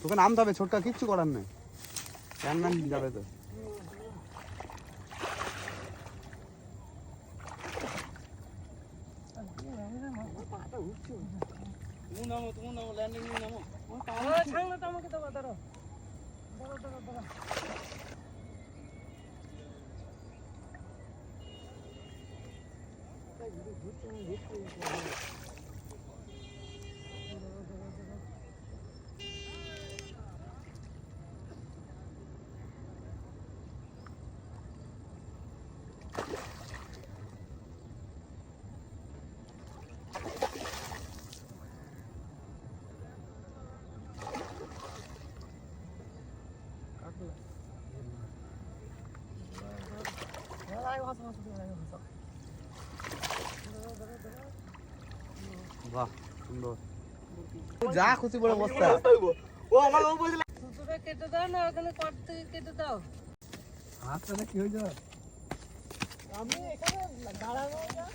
তোকে নামতে হবে, ছোটকা কিচ্ছু করার নেই, ক্যানম্যান যাবে তো। বাহ সুন্দর, যা খুশি বড় বস্তা। ও আমার ও বলছিল সুসুকে কেটে দাও না, ওখানে কট থেকে কেটে দাও। হাতটা কি হয়ে যাবে? আমি এখানে দাঁড়ানো না।